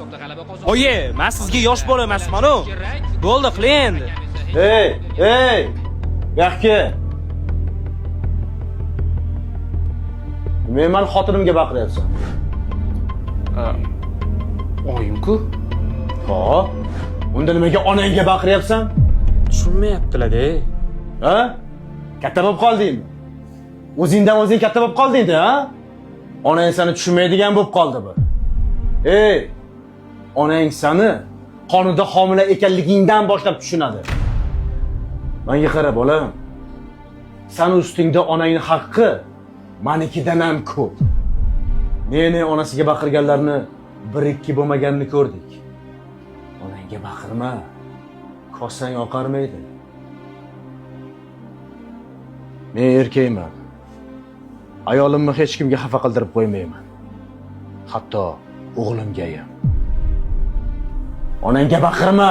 hisobda g'alaba qozondi. Oyi, men sizga yosh bola emasman-ku. Bo'ldi, qiling endi. Ey! Yaxki. Men xotinimga baqiryapsan. Oyim-ku? Ha? Unda nimaga onangga baqiryapsan? Tushunmayaptilar-da. Ha? Katta bo'lib qoldingmi? O'zingdan o'zing katta bo'lib qolding-da, ha? Onang seni tushunmaydigan bo'lib qoldi bu. Ey! Onang seni qonida homila ekanligingdan boshlab tushunadi. Menga qara bolam. Sen ustingda onangning haqqi manikidan ham ko'p. Meni onasiga baqirganlarni 1-2 bo'lmaganini ko'rdik. Onangga baqirma. Kosang oqarmaydi. Men erkakman. Ayolimni hech kimga xafa qildirib qo'ymayman. Hatto o'g'limga ham. Onangga baqirma.